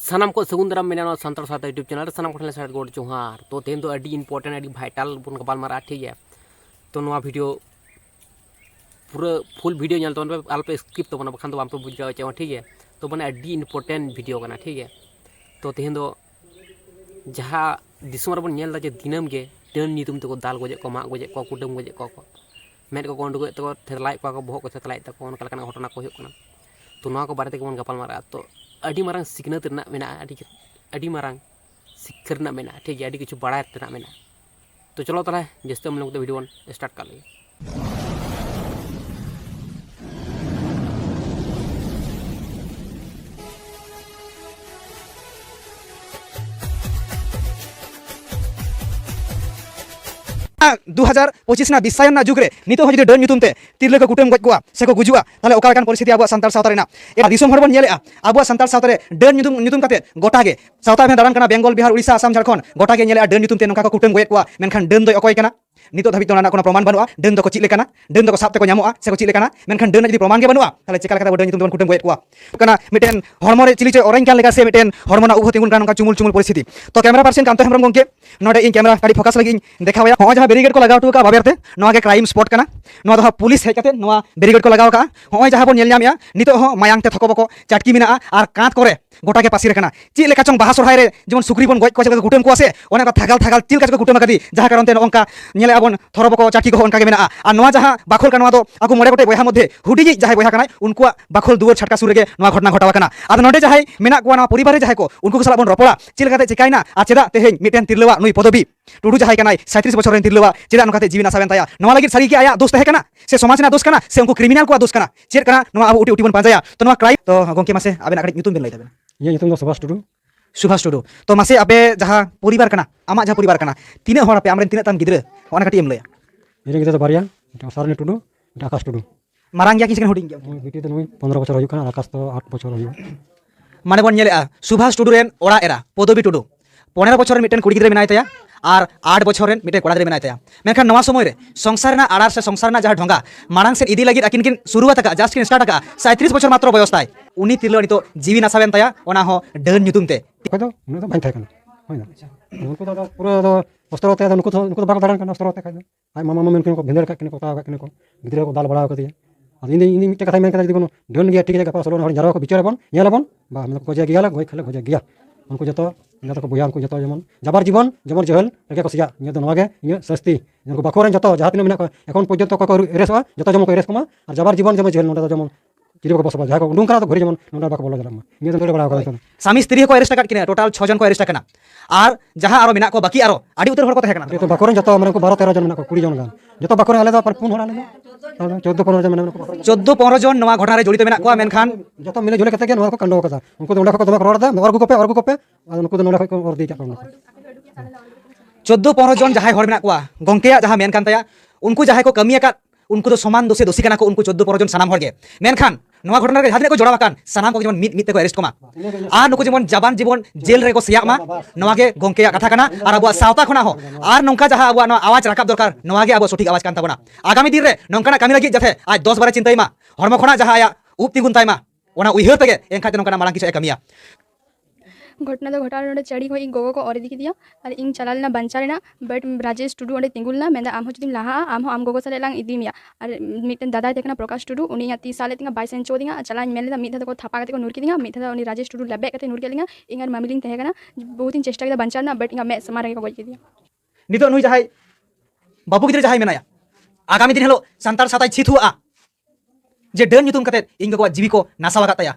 सानाम को सगुन दाराम मेना संताल साथ यूट्यूब चैनल सानाम को साथ गोड़ जोहार तो तेन तो अड़ी इम्पोर्टेंट अड़ी भाइटल बन गपाल मारा ठीक है। तो नवा वीडियो पूरा फुल वीडियो नेल तो अल्प स्किप तो बना बखान तो आपको बुझा चाहो ठीक है। तो बने अड़ी इम्पोर्टेंट वीडियो करना ठीक है। तो तेन तो जहाँ दिसुम बन नेल जे दिनम गे टर्न नितुम तको दाल गोजे को माग गोजे को कुटुम गोजे को मेद को उंडुगे तको थेतलाई को बहक को थेतलाई तको उनका लकना घटना को हुयुग कना। तो नवा को बारे ते बन गपाल मारा तो अड़ी मारंग सिखनत रना मेना अड़ी मारंग सिखर रना मेना ठीक है। अड़ी किछु बड़ा रना मेना। तो चलो तला जैसे हम लोग तो वीडियो स्टार्ट कर लिए। 2025 ना बिसायन ना जुगरे नितो हो जदि डन नितुमते तिरले को कुटुम गज कोआ सेको गुजुआ ताले ओका लेकान परिस्थिति आबो संताल सावता रेना ए दिसोम हर बन नेलेआ आबो संताल सावता रे डन नितुम काते गोटा गे सावता में दारान कना बेंगल बिहार उड़ीसा आसाम झारखंड गोटा गे नेलेआ डन नितुमते नोका को कुटुम गज कोआ मेनखान डन दो अकय कना नितो धाबि तोना कोनो प्रमाण बनुआ डन दो को चिले कना डन दो को साबते को न्यामोआ सेको चिले कना मेनखान डन जदि प्रमाण गे बनुआ ताले चेका लेका डन नितुम दोन कुटुम गज कोआ कना मिटेन हरमो रे चिली चे ओरेन कान लेका से मिटेन हरमो ना उहो तिंगुन कान नोका चुमुल परिस्थिति। तो कैमरा पर्सन कांतो हेमरम गोंके नोडे इन कैमरा काडी फोकस लगी देखावया हो जहां बेरिगेट को लगाव टुका बाबेरते नोआ गे क्राइम स्पॉट कना नोआ दो पुलिस हेज काते नोआ बेरिगेट को लगाव का हो जहां बन नेल न्यामया नितो हो मायांग ते थको बको चाटकी मिना आर कांत करे गोटा के पासी रखना ची लेका चंग बाहा सरहाय रे जेमन सुक्री बन गज को से कुटुम को से ओने का थागाल चिल का कुटुम कदी जहां कारण ते नोंका नेले आबन थरो बको चाटकी को ओनका गे मेना आ नोआ जहां बाखोल का नोआ दो आकु मोड़े गोटे बयहा मध्ये हुडी जहां बयहा कनाय उनको बाखोल दुवर छटका सुरे गे नोआ घटना घटावा कना आद नोडे जहां मेना को नोआ परिवार जहां को उनको सला बन रपड़ा चिल काते चिकाइना आ चेदा तेहें मिटेन तिरलवा नुई पदबी टुडू जहां कनाय 37 बछर रेन तिरलवा चेदा नोकाते जीवन आसावेन ताया नोआ लगी सारी के आया दोस्त है कना से समाज ना दोस्त कना से उनको क्रिमिनल को दोस्त कना चेर कना नोआ अब उटी बन पाजाया तो नोआ क्राइम तो गोंके मासे आबेन आकड़ी nyutum बेन लई ताबेन ये nyutum दो सुभाष टुडू। तो मासे आपे जहाँ परिवार कना आमा जहाँ परिवार कना तीना हर आपे आमरेन तीना ताम गिद्रा ओना कटी एम लया ये गिद्रा बारिया सारने टुडू आकाश टुडू मारांग या किसिन हुडिंग गया बेटी तो 15 बछर होय कना आकाश तो 8 बछर होय माने बन नेलेआ सुभाष टुडू रेन ओड़ा एरा पदबी टुडू 15 बछर मिटेन कुड़ी गिद्रा मेनाय ताया और 8 बछर रेन मिटेन कोड़ा गिद्रा मेनाय ताया मेनखान नवा समय रे संसार ना आड़ार से संसार ना जहाँ ढोंगा मारांग से इदी लगी अकिन किन शुरुआत का जस्ट किन स्टार्ट का 37 बछर मात्र बयस ताय उनी तिरलो नितो जीवी नासावेन ताया ओना हो डन nyutumते तो उन तो भाई था कना होय ना उनको तो पूरा तो वस्त्र होते उनको तो बाग दारन कना वस्त्र होते खाय आय मामा मेन को भेंदर का को का को गिद्रा को दाल बड़ा कदिया अब इन मिटे कथा मेन कथा दिबो डन गया ठीक है का सोलो हर जरा को बिचार बन नेला बन बा हम को जे गया गोय खले गोजे गया उनको जतो इना तो बुया उनको जतो जेमन जाबार जीवन जेमन जहल रगे को सिया इन तो नवागे इन सस्ती इनको बाकोरेन जतो जहां तिन मेना एकोन पर्यंत को रेसवा जतो जमन को रेस कमा और जाबार जीवन जेमन जहल नोटा जेमन चिरो को बसबा जहां को उडुं करा तो घरे जेमन नोटा बाको बोलो जलम इन तो बड़ा का स्वामी स्त्री को अरेस्ट काट किने टोटल 6 जन को अरेस्ट कना और जहां आरो मेना को बाकी आरो आडी उतर हर को तहे कना तो बाकोरेन जतो मन को 12 13 जन मेना को 20 जन गान जतो बाकोरेन आले तो पर पुन होना ले 14 15 जन मेना को 14 15 जन नवा घटना रे जड़ित मेना को मेनखान जतो मिले जुले कते के नवा को कंडो कदा उनको तो उंडा को दमा रोड दा और को पे उनको तो नोडा को और दी का 14 15 जन जहां हर मेना को गंकेया जहां मेनखान ताया उनको जहां को कमिया का उनको तो समान दोषे दोषी कना को उनको 14 15 जन सनाम हर गे मेनखान नवा घटना रे हादने को जोड़ा कान सनाम को जेमन मित को अरेस्ट कमा आ नुको जेमन जबान जीवन जेल रे को सिया मा नवा गे गंकेया कथा कना और अबो सावता खना हो और नोंका जहां अबो आवाज राकाब दरकार नवा गे अबो सठिक आवाज कान ताबना आगामी दिन रे नोंकाना कामी लगी जथे आज 10 12 चिंताई मा हरमो खना जहां आया उप तिगुन ताई मा ओना उइहर तगे एनखा नोंकाना मारांग किछ कमिया घटना तो घटा नोडे चढ़ी हो गोगो को और दिखी दिया और इन चलालना बंचारेना बट राजेश टुडू ओंडे तिंगुलना मेंदा आम जुदी लाहा आम गोगो साले लांग इदी मिया और मिटन दादा देखना प्रकाश टुडू उनी 30 साले तिंगा 22 इंच दिंगा चलान मेले मिथा को थापा कते को नूर की दिंगा मिथा उनी राजेश टुडू लेबे कते नूर के लिंगा इंगर मामलिंग तहे कना बहुत दिन चेष्टा के बंचाना बट इंगा मैं समारे को गज दिया नितो नुई जहां बाबू गिद्रा जहां मेनाया आगामी दिन हेलो संताल साताय छित हुआ जे डन nyutum कते इंग को जीवी को नासावा कातया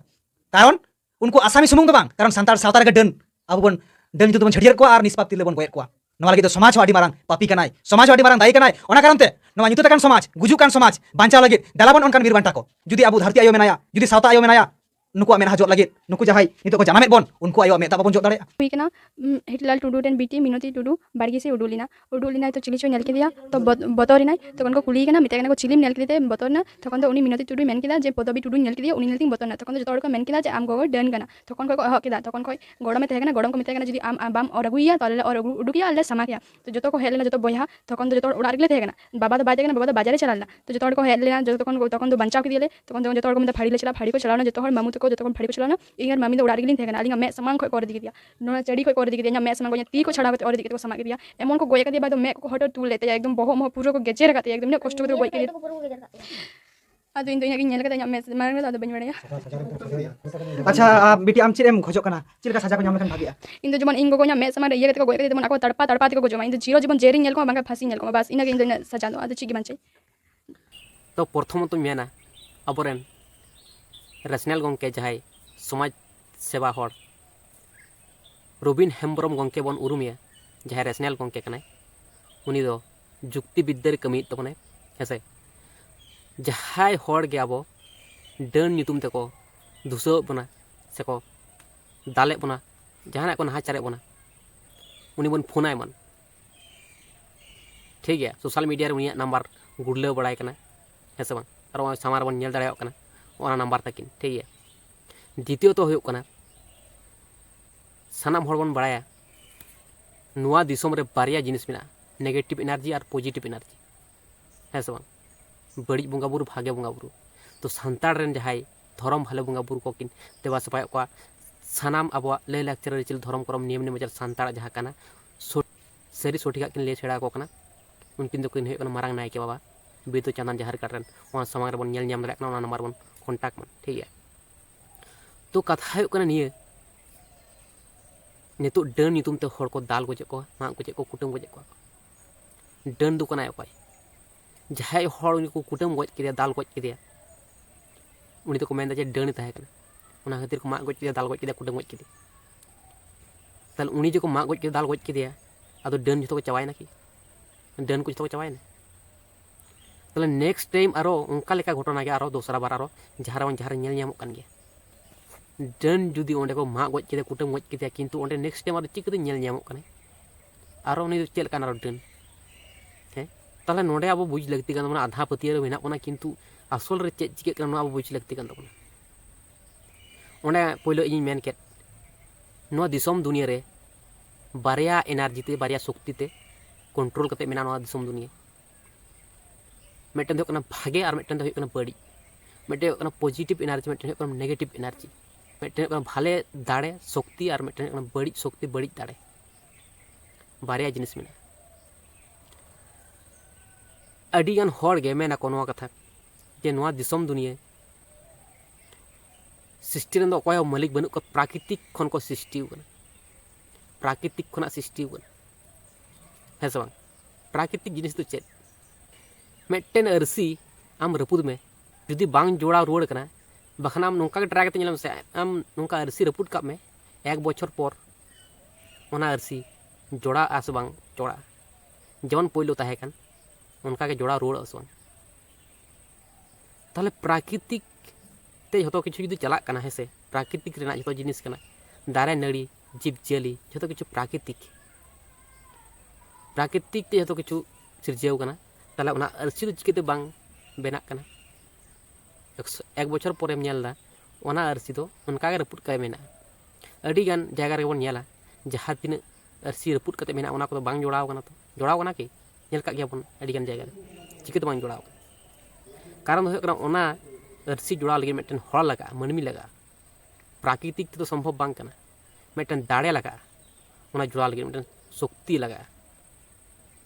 कारण उनको आसामी सुमुंग दो बांग कारण संताल सावतार के डन अब बन डन nyutum बन छड़ियर को और निष्पाप तिले बन गोयर को नवा लगी तो समाज वाडी मारंग पापी कनाय समाज वाडी मारंग दाई कनाय ओना कारणते नवा nyutu तकन समाज गुजु कान समाज बांचा लगी दालाबन ओनकान वीर बांटा को जुदी अबु धरती आयो मेनाया जुदी सावता आयो मेनाया नुको मेना हजोत लगे नुको जहां नितो को जानामेत बन उनको आयो मेता बन जो दाड़े हुईकना हिटलाल टुडू टेन बीटी मिनती टुडू बाड़गी से उडुलिना तो चिली चो नेल के दिया तो बतोरिना तो कनको कुली कना मिते कना को चिलिम नेल के दिते बतोरना तखन तो उनी मिनती टुडू मेन केदा जे पदबी टुडू नेल के दिया उनी नेलतिंग बतोरना तखन तो जतोड़ को मेन केदा जे आम गोगो डन कना तखन को ह केदा तखन को गोड़ा में तहेकना गोड़म को मिते कना जदी आम बाम और अगुइया तले और उडुकिया अल्ले समाकिया तो जतो को हेलेना जतो बयहा तखन तो जतोड़ उडार गले तहेकना बाबा तो बाजे कना बाबा तो बाजारे चलालना तो जतोड़ को हेलेना जतो तखन तो बंचाव के दिले तखन तो जतोड़ को मिते फाड़ी ले चला फाड़ी को चलाना जतो हर मामू तक जो भाड़ी को चलाना इन मामी दो उड़ारी थे अली मे सामान खो और दिया ना चढ़ी खो और दिया मे सामान ती को छड़ा और दिया समा दिया एमन को गोया दिया बाद मे को हटर तूल लेते एकदम बहो मह पूरा को गेचेर करते एकदम कष्ट को गोय के अदो इन इन के मे मारने अदो बन बड़े अच्छा बेटी आम चेम खोजो कना चिलका सजा को नाम लेखन भागिया इन जमन इन गोया मे सामान ये को गोय के मन तड़पा तड़पा को जमा इन जीरो जीवन जेरिंग नेल को बांगा फांसी नेल को बस इन इन सजा दो अदो चिकी बांचे तो प्रथम तो मेना अबोरेन रेशनल गंके जहाय समाज सेवा हर रबिन हेम्ब्रम गंके बन उरुमिया जहाय रेशनल गंके कनाय उनी दो जुक्ति विद्या कमी तबने हेसे जहाय हर गे आबो डन नितुम तेको दुसो बना सेको दाले बना जहाना को नाचारे बना उनी बन फोनाय मन ठीक है सोशल मीडिया रे उनिया नंबर गुडले बड़ाय कना हेसे बन और सामार बन नेल दाड़ाय कना ओना नंबर तकिन ठीक है द्वितीय तो हुयुग कना सानाम हर बन बड़ाया नुआ दिसोम रे बारिया जिनिस मेना नेगेटिव एनार्जी और पॉजिटिव एनार्जी हेसे बन बड़ी बंगा बुरु भागे बंगा बुरु तो सानताड़ रेन जहाय धर्म भाले बंगा बुरु को किन देवा सफाय को सानाम अब लय लाक्चर रिचल धर्म करम नियम ने मजल सानताड़ जहा कना सरी सोटिका किन ले छेड़ा को कना उनकिन दो किन हुयुग कना मारांग नायके बाबा बेतु चंदन जहार काटरन वहां समांग बन नेल ᱧᱟᱢ ᱫᱟᱲᱮᱭᱟᱜ ᱠᱟᱱᱟ ᱚᱱᱟ नंबर बन कॉन्टैक्ट मन ठीक है तो कथा हुयुग कना निये नितु डन नितुम ते हर को दाल गोजे को माग गोजे को कुटुम गोजे को डन दु कना अकय जहाय हर उनी को कुटुम गोज किदिया दाल गोज किदिया उनी तो को मेंदा जे डन ताहे कना ओना खातिर को माग गोज किदिया दाल गोज किदिया कुटुम गोज किदिया ताल उनी जे को माग गोज किदिया दाल गोज किदिया आदो डन जतो को चवायना की डन को जतो को चवायना ताले नेक्स्ट टाइम आरो उनका लेका घटना के आरो दोसरा बार आरो जहार नेल ᱧᱟᱢᱚᱜ ᱠᱟᱱ ᱜᱮᱭᱟ डन जुदी ओंडे को मा गोज किदिया कुटुम गोज किदिया किंतु ओंडे नेक्स्ट टाइम आरो चिकते नेल ᱧᱟᱢᱚᱜ ᱠᱟᱱᱟ आरो उनी चेल कान आरो डन हैं ताले नोडे अब बुझ लगती कान तबना आधा पतिया रे मेना कोना किंतु आसल रे चेक चिके कान अब बुझ लगती कान तबना ओंडे पहले इन मेन केट नो दिसोम दुनिया रे बारिया एनर्जी ते बारिया शक्ति ते कंट्रोल कते मेना नो दिसोम दुनिया मेटन दो कना भागे और मेटन दो कना बड़ी मेटे कना पॉजिटिव एनर्जी मेटन कना नेगेटिव एनर्जी मेटन कना भाले दाड़े शक्ति और मेटन कना बड़ी शक्ति बड़ी दाड़े बारिया जिनिस मेना अडी गान हर गे मेना को नोआ कथा जे नोआ दिसोम दुनिया सृष्टि रन दो कोय मालिक बनु को प्राकृतिक खन को सृष्टि उगना प्राकृतिक खना सृष्टि उगना है सब प्राकृतिक जिनिस तो चेत मेटन अरसी आम रपुद में जुदी बांग जोड़ा रुआड़ कना बखान आम नोंका ट्राई करते ñelam से आम नोंका अरसी रपुद काप में एक बछर पर ओना अरसी जोड़ा आस बांग जोड़ा जवन पहलो ताहे कान उनका के जोड़ा रुआड़ आस बांग ताले प्राकृतिक ते जतो किछु जुदी चलाक कना है से प्राकृतिक रेना जतो जिनिस कना दारे नड़ी जीव जियाली जतो किछु प्राकृतिक ते जतो किछु सिरजेव कना ताले उना अरसी दो चिकेते बांग बेना कना एक बछर परेम नेलदा ओना अरसी दो उनका रपुट काय मेना अडी गान जायगा रे बन नेला जहां तिना अरसी रपुट कते मेना ओना को बांग जोड़ाव कना तो जोड़ाव कना कि नेल का गया बन अडी गान जायगा रे चिकेते बांग जोड़ाव कारण हो कना ओना अरसी जोड़ा लगे मेटन हड़ लगा मनमी लगा प्राकृतिक तो संभव बांग कना मेटन दाड़े लगा ओना जोड़ा लगे मेटन शक्ति लगा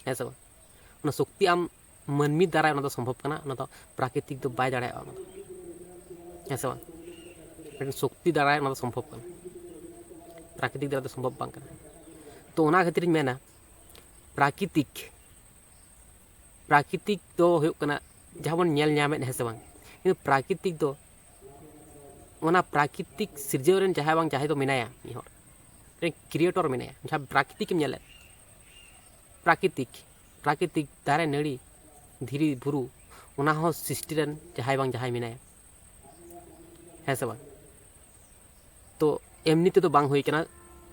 ऐसा ओना शक्ति आम मनमी द्वारा ओना तो संभव कना ओना तो प्राकृतिक तो बाय दाड़े ओना तो ऐसा मेटन शक्ति द्वारा ओना तो संभव कना प्राकृतिक द्वारा तो संभव बांग कना तो ओना खातिर मेना प्राकृतिक तो हुयुग कना जहां बन नेल ᱧᱟᱢᱮᱫ है से बांग किंतु प्राकृतिक दो ओना प्राकृतिक सिरजेव रेन जहां बांग जहां तो मेनाया नि हर रेन क्रिएटर मेनाया जहां प्राकृतिक के नेले प्राकृतिक दारे नड़ी धीरी बुरु ओना हो सृष्टि रेन जहां बांग जहां मेनाया है से बांग तो एमनी ते तो बांग होई कना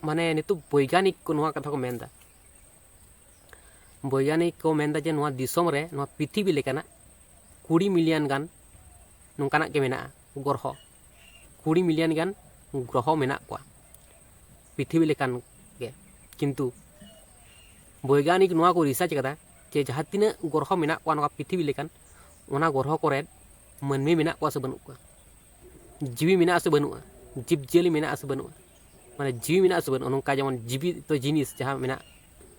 माने नितु वैज्ञानिक को नोआ कथा को मेनदा वैज्ञानिक को मेनदा जे नोआ दिसोम रे नोआ पृथ्वी लेकाना 20 मिलियन गान नोंकाना के मेना ग्रह 20 मिलियन गान ग्रह मेना को पृथ्वी लेकान के किंतु वैज्ञानिक नोआ को रिसर्च कदा जे जहां तिना ग्रह मेना को नोआ पृथ्वी लेकान ओना ग्रह करे मनमी मेना को से बनु को जीवी मेना से बनूआ जीव जियली मेना से बनूआ माने जीवी मेना से बनूआ नोंका जेमन जीवी तो जिनिस जहाँ मेना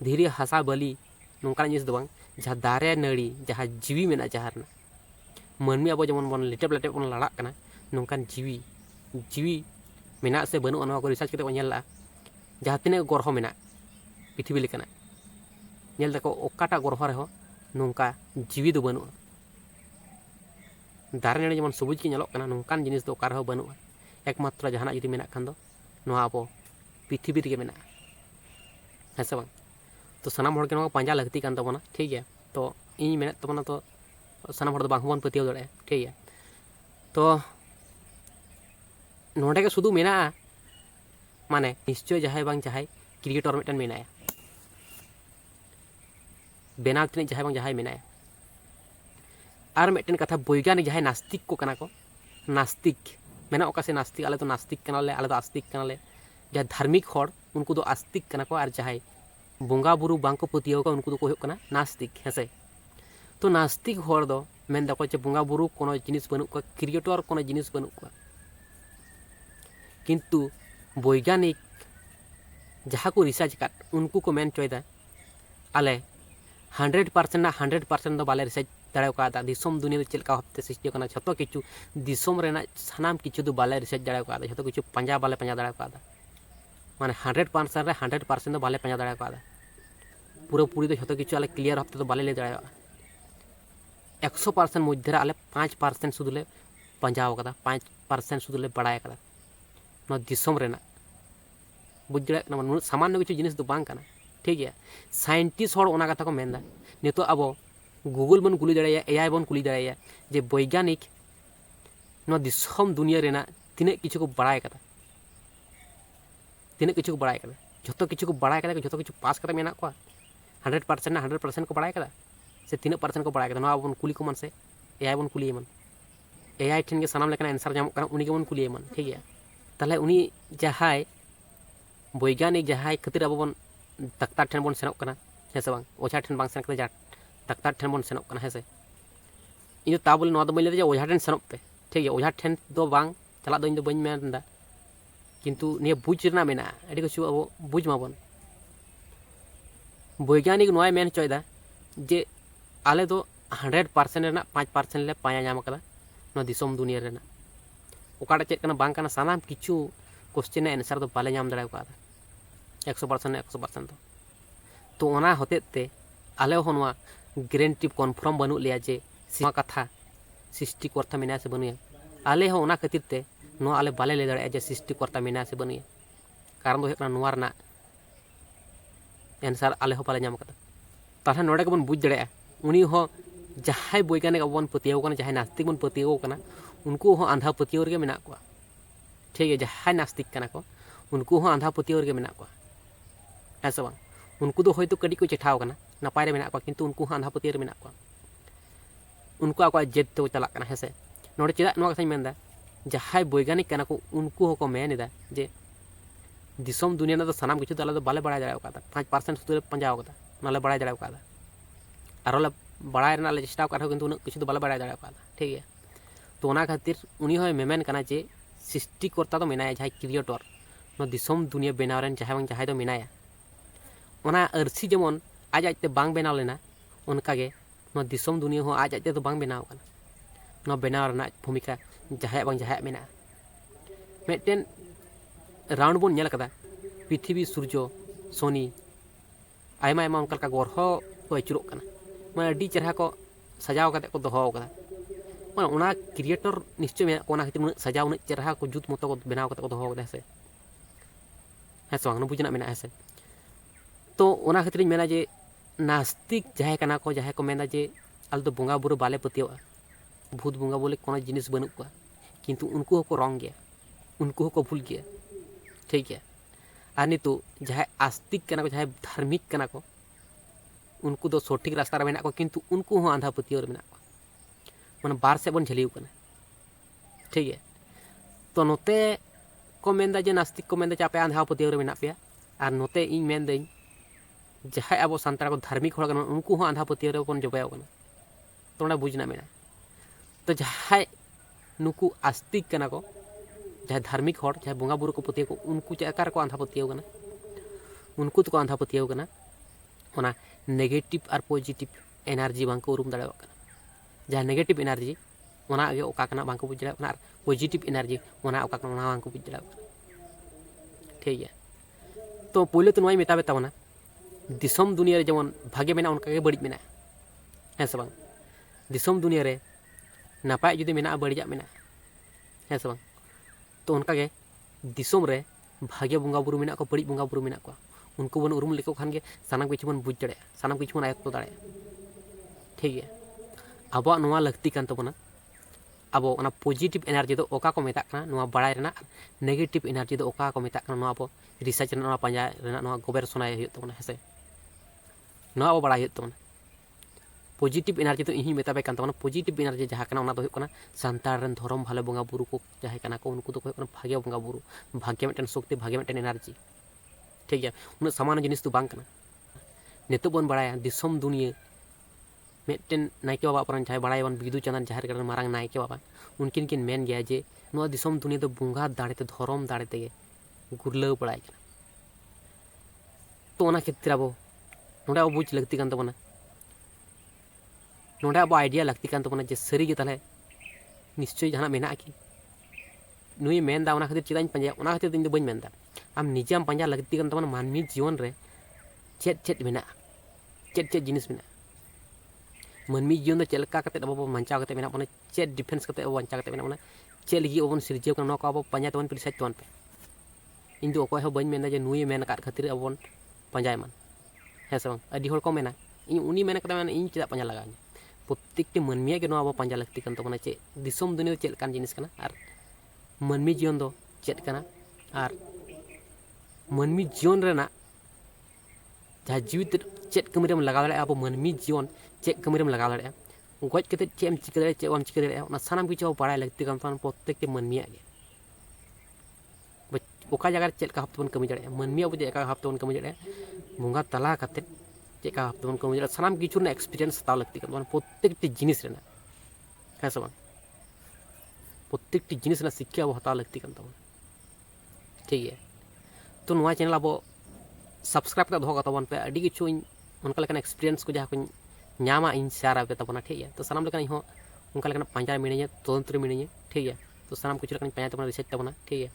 धीरे हासा बलि नोंका जिनिस दो बांग जहाँ दारे नड़ी जहाँ जीवी मेना जहाँ मनमी अब जेमन बन लेटेप लेटेप बन लड़ा कना नोंकान जीवी जीवी मेना से बनूआ नोआ को रिसर्च करते बन नेला जहाँ तिने ग्रह मेना पृथ्वी लेकना नेल दको ओकाटा ग्रह रहो नोंका जीवी दो बनूआ दारे नड़ी जेमन सबुज के नेलोक कना नोंकान जिनिस दो ओकार हो बनूआ एकमात्र जहाना जुदी मेना खान दो नोआ अब पृथ्वी रे मेना है से बांग तो सानाम हड़ के नोआ पांजा लगती कान तबना ठीक है तो इन मेना तबना तो सानाम हड़ बांग बन पतियो दड़े ठीक है तो नोडे के शुधु मेना माने निश्चय जहाय बांग जहाय क्रिएटर मिटन मेनाया बेनाव तिने जहाय बांग जहाय मेनाया आर मिटन कथा वैज्ञानिक जहाय नास्तिक को कना को नास्तिक मेना ओका से नास्तिक आले तो नास्तिक कनाले आले तो आस्तिक कनाले जहां धार्मिक हड़ उनको तो आस्तिक कना को और जहाय बोंगा बुरु बांग को पतियो को उनको तो को कना नास्तिक हेसे तो नास्तिक हड़ दो मेन दको जे बोंगा बुरु कोनो जिनिस बनू को क्रिएटर कोनो जिनिस बनू को किंतु वैज्ञानिक जहाँ को रिसर्च कर उनको को मेन चोयदा आले 100% ना 100% दो बाले रिसर्च दाड़ा दिसम दुनिया चलका हफ्ते सृष्टि करना छतो किचु दिसम रेना सानाम किचु दो बाले रिसर्च दाड़ा छतो किचु पंजा बाले पंजा दाड़ा माने 100% रे 100% दो बाले पंजा दाड़ा पूरा पूरी तो छतो किचु आले क्लियर हफ्ते तो बाले ले दाड़ा 100% मध्य आले 5% सुदुले पंजाव कदा 5% सुदुले बड़ाय कदा नो दिसम रेना बुझ दाड़ा ना सामान्य किचु जिनिस दो बांग कना ठीक है साइंटिस्ट हड़ ओना कथा को मेनदा नितो अब गूगल बन कुली दाड़ा एआई बन कुली दाड़ा जे वैज्ञानिक नो दिसम दुनिया रेना तिने किछु को बड़ाय कदा तिने किछु को बड़ाय कदा जतो किछु को बड़ाय कदा जतो किछु पास कदा मेना को 100% ना 100% को बड़ाय कदा से तिने परसेंट को बड़ाय कदा नो बन कुली को मन से एआई बन कुली मन एआई ठेन के सनाम लेकना आंसर जाम कना उनी के बन कुली मन ठीक है ताले उनी जहाय वैज्ञानिक जहाय खातिर अब बन डाक्तार ठेन बन सेनोक कना हेसे बांग ओझा ठेन बांग सेन कते जा डाक्तार ठेन बन सेनोक कना हेसे इन ता बोले नो दो बइन ले ओझा ठेन सेनोक पे ठीक है ओझा ठेन दो बांग चला दो इन दो बइन मेनदा किंतु निया बुझ रना मेना एडी किछु अब बुझ माबन वैज्ञानिक नोय मेन चोयदा जे आले दो 100% रेना 5% ले पाया नाम कदा नो दिसम दुनिया रेना ओकाटा चेक कना बांग कना सानाम किछु क्वेश्चन आंसर दो बाले नाम दाड़ा का 100% तो ओना होते आले होनवा ग्रेंटी कन्फर्म बनू लिया जे सीमा कथा सृष्टिकर्ता मेना से बनुया आले हो ओना खातिर ते नो आले बाले ले दाड़ा जे सृष्टिकर्ता मेना से बनुया कारण दो हेकना नोवा रना आंसर आले हो बाले नाम कदा ताहा नोडे को बन बुझ दाड़ा उनी हो जहाय वैज्ञानिक बन पतियो कना जहाय नास्तिक बन पतियो कना उनको हो आंधा पतियो रे मेना को ठीक है जहाय नास्तिक कना को उनको हो आंधा पतियो रे मेना को ऐसा बांग उनको तो होयतो कड़ी को चेठाव कना नपाय रे मेना को किंतु उनको आंधा पतियो रे मेना को उनको आको जेद तो चला कना हेसे नोडे चेदा नोआ कथाई मेनदा जहाय वैज्ञानिक कना को उनको हो को मेनदा जे दिसम दुनिया ना तो सनाम किछु दाला तो बाले बड़ा दाड़ा का 5% सुतरे पंजाव का नाले बड़ा दाड़ा का आरो ले बड़ा रना ले चेष्टा कर किंतु उन किछु तो बाले बड़ा दाड़ा का ठीक है तो ओना खातिर उनी होय मेमेन कना जे सृष्टिकर्ता तो मेनाया जहाय क्रिएटर नो दिसम दुनिया बेनाव रेन जहाय बांग जहाय तो मेनाया ओना अरसी जेमन आज आजते बांग बेनाव लेना उनका गे नो दिसम दुनिया हो आज आजते तो बांग बेनाव कना नो बेनाव रना भूमिका जहाय बांग जहाय मेना मेटेन राउंड बन नेल कदा पृथ्वी सूर्य शनि आयमा आयमा उनका ग्रह को अचुरोग कना माने अडी चेहरा को सजाव कते को दोहो कदा माने ओना क्रिएटर निश्चय में ओना खातिर उन सजाव उन चेहरा को जुत मतो को बनाव कते को दोहो कदा से हेसे बांग बुझना मेना हेसे तो ओना खातिर मेना जे नास्तिक जहाय कना को जहाय को मेना जे आल तो बोंगा बुरु बाले पतियोआ भूत बोंगा बोले कोनो जिनिस बनू को किंतु उनको को रंग गया उनको को भूल गया ठीक है और नितो जहां आस्तिक कना को जहां धार्मिक कना को उनको तो सठिक रास्ता रे मेना को किंतु उनको हो आंधा पतियो रे मेना को माने बार से बन झलिउ कना ठीक है तो नोते को मेनदा जे नास्तिक को मेनदा चापे आंधा पतियो रे मेना पे और नोते इन मेन देई जहां अब संतार को धार्मिक होड़ कना उनको हो आंधा पतियो रे बन जबायो कना तो ना बुझना मेना तो जहां नुकु आस्तिक कना को जहाँ धार्मिक हर जहाँ बंगा बुरु को पतिया को उनको चेका को आंधा पतिया कना उनको तो आंधा पतिया कना ओना नेगेटिव और पॉजिटिव एनार्जी बांग को उरुम दाड़ा कना जहाँ नेगेटिव एनार्जी ओना आगे ओका कना बांग को बुझ दाड़ा और पॉजिटिव एनार्जी ओना ओका कना ओना बांग को बुझ दाड़ा ठीक है। तो पहले तो नोई मेता बेता दिसम दुनिया रे जेमन भागे मेना उनका के बड़ी मेना है से बांग दिसम दुनिया रे नापाय जुदी मेना बड़िया मेना है से बांग तो उनका के दिसम रे भागे बंगा बुरु मेना को बड़ी बंगा बुरु मेना को उनको बन उरुम लेको खान के सानाम किछु बन बुझ दाड़े सानाम किछु बन आयत्त दाड़े ठीक है। अब नोआ लगती कान तबना अब ओना पॉजिटिव एनार्जी दो ओका को मेता कना नोआ बड़ाय रेना नेगेटिव एनार्जी दो ओका को मेता कना नोआ अब रिसर्च रेना पांजा रेना नोआ गवेषणाय हुई तबना हेसे नोआ अब बड़ाय हुई तबना पॉजिटिव एनार्जी तो इही मेता बे कान तबना पॉजिटिव एनार्जी जहाँ कना ओना दो हुई कना सांतार रेन धर्म भाले बंगा बुरु को जहाँ कना को उनको तो हुई कना भाग्य बंगा बुरु भाग्य मिटन शक्ति भाग्य मिटन एनार्जी ठीक है। उन सामान जिनिस तो बांग कना नितो बन बड़ाया दिसम दुनिया मिट्टन नायके बाबा पर जहाँ बड़ा बिदु चंदन जहाँ कर मारंग नायके बाबा उनकिन किन मेन गया जे नोआ दिसम दुनिया तो बुंगा दाड़ेते धर्म दाड़ेते गुरलाव बड़ाय कना तो ओना क्षेत्र अब नोडे अब बुझ लगती कान तबना नोडे अब आइडिया लगती कान तबना जे सरी गे ताले निश्चय जहाँ मेना कि नुई मेन दा ओना खातिर चेदाñ पंजा ओना खातिर ᱤᱧ ᱫᱚ ᱵᱟᱹᱧ ᱢᱮᱱᱫᱟ ᱟᱢ ᱱᱤᱡᱮᱢ ᱯᱟᱸᱡᱟ ᱞᱟᱹᱠᱛᱤ ᱠᱟᱱ ᱛᱟᱵᱚᱱᱟ ᱢᱟᱹᱱᱢᱤ ᱡᱤᱭᱚᱱ ᱨᱮ ᱪᱮᱫ ᱪᱮᱫ ᱢᱮᱱᱟᱜᱼᱟ ᱪᱮᱫ ᱪᱮᱫ ᱡᱤᱱᱤस ᱢᱮᱱᱟᱜᱼᱟ ᱢᱟᱹᱱᱢᱤ ᱡᱤᱭᱚᱱ ᱫᱚ ᱪᱮᱫ ᱞᱮᱠᱟ ᱠᱟᱛᱮ ᱟᱵᱚ ᱵᱟᱧᱪᱟᱣ ᱠᱟᱛᱮ ᱢᱮᱱᱟᱜ ᱵᱚᱱᱟ ᱪᱮᱫ ᱰᱤᱯᱷᱮᱱᱥ ᱠᱟᱛᱮ ᱟᱵᱚ ᱵᱟᱧᱪᱟᱣ ᱠᱟᱛᱮ ᱢᱮᱱᱟᱜ ᱵᱚᱱᱟ ᱪᱮᱫ ᱞᱟᱹᱜᱤᱫ ᱟᱵᱚ ᱵᱚᱱ ᱥᱤᱨᱡᱟᱹᱣ ᱠᱟᱱᱟ ᱱᱚᱣᱟ ᱠᱚ ᱟᱵᱚ ᱯᱟᱸᱡᱟ ᱛᱟᱵᱚᱱ ᱯᱮ ᱨᱤᱥᱟᱨᱪ ᱛᱟᱵᱚᱱ ᱯᱮ ᱤᱧ ᱫᱚ ᱚᱠᱚᱭ ᱦᱚᱸ ᱵᱟᱹᱧ ᱢᱮᱱᱫᱟ ᱡᱮ ᱱᱩᱭᱮ ᱢᱮᱱ ᱟᱠᱟᱫ ᱠᱷᱟᱹᱛᱤᱨ ᱟᱵᱚ ᱵᱚᱱ ᱯᱟᱸᱡᱟᱭ ᱢᱟ ᱦᱮᱸ ᱥᱮ ᱵᱟᱝ ᱟᱹᱰᱤ ᱦᱚᱲ ᱠᱚ ᱢᱮᱱᱟ ᱤᱧ ᱩᱱᱤ ᱢᱮᱱ ᱠᱟᱫᱟ ᱢᱟᱱᱮ ᱤᱧ ᱪᱮᱫᱟᱜ ᱯᱟᱸᱡᱟ ᱞᱟᱜᱟᱣ ᱤᱧᱟ ᱯᱨᱚᱛᱛᱮᱠᱴᱤ ᱢᱟᱹᱱᱢᱤᱭᱟᱜ ᱜᱮ ᱱᱚᱣᱟ ᱟᱵᱚ ᱯᱟᱸᱡᱟ ᱞᱟᱹᱠᱛᱤ ᱠᱟᱱ ᱛᱟᱵᱚᱱᱟ ᱪᱮ ᱫᱤᱥᱚᱢ ᱫᱩᱱᱤᱭᱟᱹ ᱫᱚ ᱪᱮᱫ ᱞᱮᱠᱟᱱ ᱡᱤᱱᱤस ᱠᱟᱱᱟ ᱟᱨ ᱢᱟᱹᱱᱢᱤ ᱡᱤᱭᱚᱱ ᱫᱚ ᱪᱮᱫ ᱠᱟᱱᱟ ᱟᱨ ᱢᱟᱹᱱᱢᱤ ᱡᱤᱭᱚᱱ ᱨᱮᱱᱟᱜ जहाँ जीवित चेक कमीरम लगा दाड़े अब मानवी जीवन चेक कमीरम लगा दाड़े गज कते चेम चिका दाड़े चे बाम चिका दाड़े ओना सानाम किछु बड़ाय लगती कान तान प्रत्येक मानमिया गे ओका जगह चेक का हफ्ते बन कमी दाड़े मानमिया बुझे एका हफ्ते बन कमी दाड़े बंगा तला कते चेक का हफ्ते बन कमी दाड़े सानाम किछु ने एक्सपीरियंस हताव लगती कान प्रत्येक जिनिस रेना है से बांग प्रत्येक जिनिस रेना शिक्षा अब हताव लगती कान ताबोन ठीक है। तो नोआ चैनल अब सब्सक्राइब कर दो तबन पे अड़ी किछु उनका लेकिन एक्सपीरियंस को जहाँ को नामा इन शेयर पे तबना ठीक है। तो सानाम लेकिन उनका लेकिन पांजा मिनिए तदंतर मिनिए ठीक है। तो सानाम कुछ लेकिन पांजा तबना रिसर्च तबना ठीक है।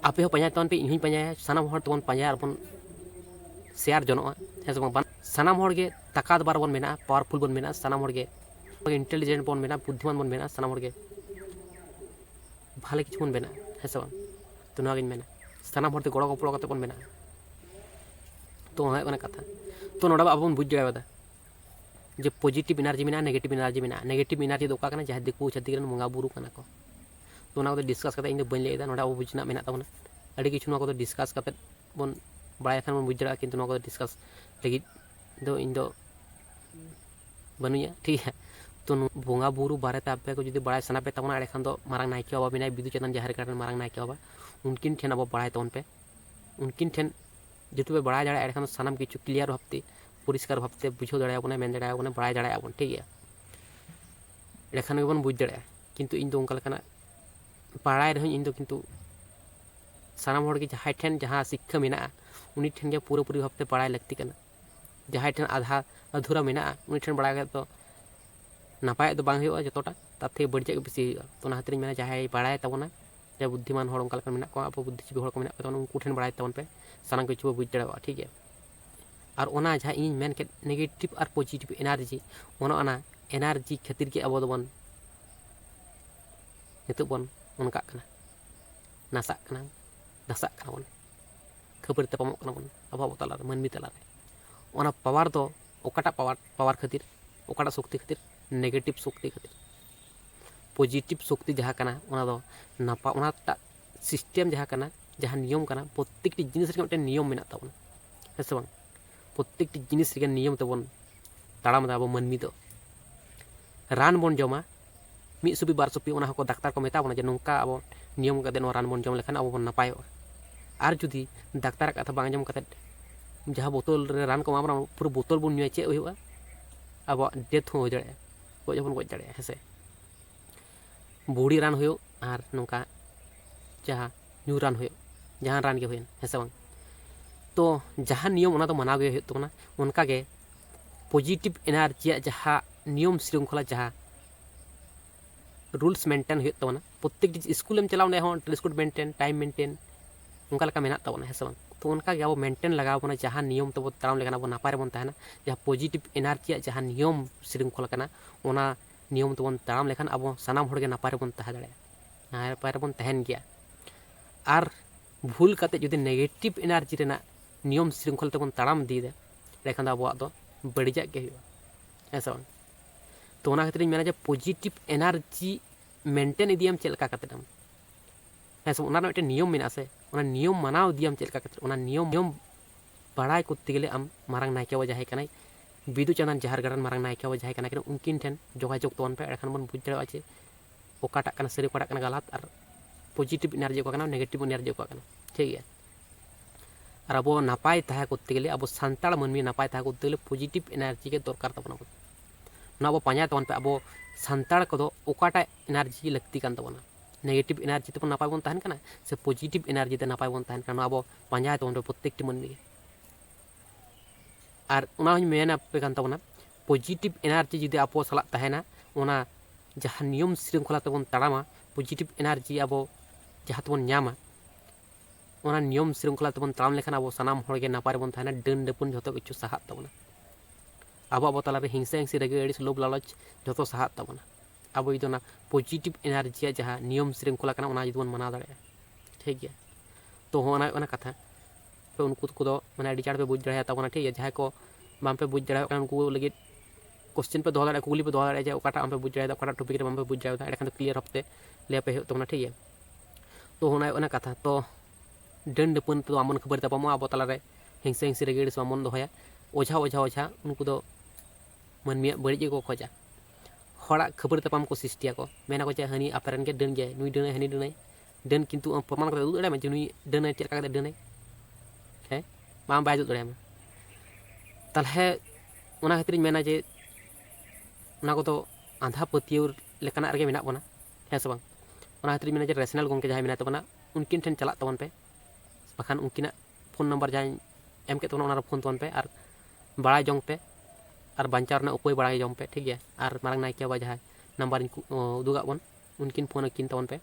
आपे हो पांजा तबन पे इन पांजा सानाम हर तबन पांजा और बन शेयर जनोआ है से बन सानाम हर गे ताकत बार बन मेना पावरफुल बन मेना सानाम हर गे इंटेलिजेंट बन मेना बुद्धिमान बन मेना सानाम हर गे भाले किछु बन मेना है से बन तो ना गिन मेना सानाम हरते गड़ो गपड़ो कते बन मेना तो होना कथा तो नोडा अब बन बुझ जाएगा जे पॉजिटिव एनार्जी मेना नेगेटिव एनार्जी मेना नेगेटिव एनार्जी दो का जहाँ दिकू छाती बंगा बुरु कना को तो ना डिस्कस करते इन बन लेदा नोडा अब बुझना मेना तबना अड़ी किछु ना को डिस्कस करते बन बड़ाय खान बन बुझ दाड़ा किंतु ना को डिस्कस लगी दो इन दो बनुया ठीक है। तो बंगा बुरु बारे आपे को जुदी बड़ाय सना पे तबना एड़े खान दो मारंग नायके बाबा मेना बिदु चंदन जहाँ कर मारंग नायके बाबा उनकिन ठेन अब बड़ाय तबन पे उनकिन ठेन जेतु पे बड़ाय दाड़ा एड़े सानाम किछु क्लियर भावते परिष्कार भावते बुझाव दाड़ा मेन दाड़ा बड़ाय दाड़ा ठीक है। एड़े खान गेबन बुझ दाड़ा किंतु इन दो उनका लेकाना बड़ाय रही इन दो किंतु सानाम हर के जहाँ ठेन जहाँ शिक्षा मेना उनी ठेन के पूरी भावते बड़ाय लगती कना जहाँ ठेन आधा अधूरा मेना उनी ठेन बड़ाय तो नापाय तो बांग हुआ जतोटा ताते बड़िया के बेसी हुआ तो खातिर मेना जहाँ बड़ाय तबना जहाँ बुद्धिमान हर उनका मेना को अब बुद्धिजीवी हर को मेना को उनको ठेन बड़ाय तबन पे सानाम किछु बुझ दाड़ा ठीक है। और ओना जहाँ इन मेन के नेगेटिव और पॉजिटिव एनार्जी ओना एनार्जी खातिर के अब बन नितो बन उनका नासा दसा बन खबर तपम बन अब तला मानवी तला ओना पावर दो ओकाटा पावर खातिर ओकाटा शक्ति खातिर नेगेटिव शक्ति खातिर पॉजिटिव शक्ति जहाँ कना ओना दो नापा ओनाटा सिस्टेम जहाँ कना जहाँ नियम कना प्रत्येक जिनिस रे मिटन नियम मेना ताबोन है से बांग प्रत्येक जिनिस रे नियम तबोन ताड़ाम दा अब मानवी दो रान बन जमा मिद सुपी बार सुपी ओना हको डाक्तार को मेता बोना जे नोंका अब नियम कते नो रान बन जम लेखान अब बन नापायो और जुदी डाक्तार कथा बांग जम कते जहाँ बोतल रे रान को मामरा पूरा बोतल बन नुय चे हुआ अब डेथ हो दाड़ा गज बन गज दाड़ा है से बूढ़ी रान हो और नौका जहाँ न्यू रान हो जहाँ रान के हुए है से बांग तो जहाँ नियम ओना तो मनाव गे तबना उनका गे पॉजिटिव एनार्जी जहाँ नियम श्रृंखला जहाँ रूल्स मेंटेन हो तबना प्रत्येक स्कूल में चलाव हो dress code maintain time maintain उनका लेका मेना तबना है से बांग तो उनका गे अब मेंटेन लगा बना जहाँ नियम तब ताराम लेकिन अब नपाय बन तहना जहाँ पॉजिटिव एनार्जी जहाँ नियम श्रृंखला कना ओना नियम तबन ताराम लेकिन अब सानाम हर गे नपाय बन तह दाड़े नपाय बन तहन गया और भूल करते जुदी नेगेटिव एनार्जी रेना नियम श्रृंखला तबन ताराम दी दे लेकिन अब दो बड़ीजा के हुआ है से बांग तो ओना खातिर मेना जे पॉजिटिव एनार्जी मेंटेन इदियम चेक लका कतेम है से ओना मिटे नियम मेना से ओना नियम मानाव दियम चेक लका कते ओना नियम बड़ाई करते गेले आम मारंग नायके जहां कनाय बिदु चंदन जहार गड़न मारंग नायके जहां कना उनकिन ठेन जोगाजोग तवन पे एखान बन बुझ दाड़ा जे ओकाटा कना सरी ओकाटा कना गलत और पॉजिटिव एनार्जी को नेगेटिव एनार्जी को ठीक है और अब नपाय तह करते गेले अब सानताड़ मनमी नपाय तह करते गेले पॉजिटिव एनार्जी के दरकार तबना ना अब पाँजा तबन पे अब सानताड़ को ओकाटा एनार्जी लगती कान तबना नेगेटिव एनार्जी तब नपाय बन तहन कना से पॉजिटिव एनार्जी ते नपाय बन तहन कना अब पाँजा तबन पे प्रत्येकटी मनमी और उना हूँ मेन पे कान तबना पॉजिटिव एनार्जी जुदी अब सला तहना ओना जहाँ नियम श्रृंखला तबन ताड़ामा पॉजिटिव एनार्जी अब जहाँ तबन न्यामा ओना नियम श्रृंखला तबन ताड़ाम लेखान अब सानाम हर गे नपाय बन तहना डन डपुन जतो किछु साहात तबना अब तलारे हिंसा हिंसी रगे अड़ी लोभ लालच जो साहात तबना अब जुदी पॉजिटिव एनार्जी जहाँ नियम श्रृंखला कना ओना जुदी बन मना दाड़े ठीक है तो होना कथा पे उनको को मैंने अड़ी चाड़ पे बुझ दाड़ा तबना ठीक है जहाँ को बाम पे बुझ दाड़ा उनको लगे क्वेश्चन पे दो दाड़ा कुली पे दो दाड़ा जे ओकाटा आम पे बुझ दाड़ा ओकाटा टॉपिक रे बाम पे बुझ दाड़ा एखान क्लियर हफ्ते ले पे तबना ठीक है तो होना कथा तो डन डपन तो आमन खबर तपमा अब तलारे हिंसा हिंसी रगे अड़ी आमन दोहया ओझा ओझा ओझा उनको दो मनमिया बड़ी को खोजा हड़ा खबर तपाम को सृष्टिया को मेना को चाहे हनी आपेरन के डन गए नुई डन हनी डन डन किंतु प्रमाण कर उदुड़ दाड़े नुई डन चेक का डन है बाम बाय उदुड़ दाड़े तलहे ओना खातिर मेना जे ओना को तो आंधा पतियोर लेकाना रगे मेना बना है से बांग ओना खातिर मेना जे रेशनल गंके जहां मेना तबना उनकिन ठेन चला तबन पे बखान उनकिना फोन नंबर जहां एम के तबना ओना फोन तबन पे और बड़ा जोंग पे और बांचार ना उपाय बड़ा जोंग पे ठीक है और मारंग नायके बा जहां नंबर उदुगा बन उनकिन फोन किन तबन पे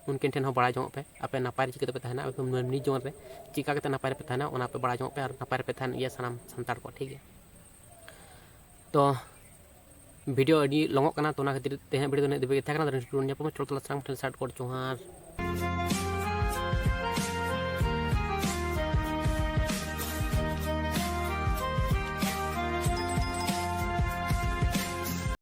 उनकिन ठेन बड़ा जोंग पे आपे नपाय चिका पे तहना मनी जोन रे चिका के नपाय पे तहना ओना पे बड़ा जोंग पे और नपाय पे तहन ये सानाम संतार को ठीक है तो वीडियो अड़ी लंगोक कना तो ना खातिर तेहे वीडियो ने देबे था कना चल तला सांग ठेन साइड कोड चोहार।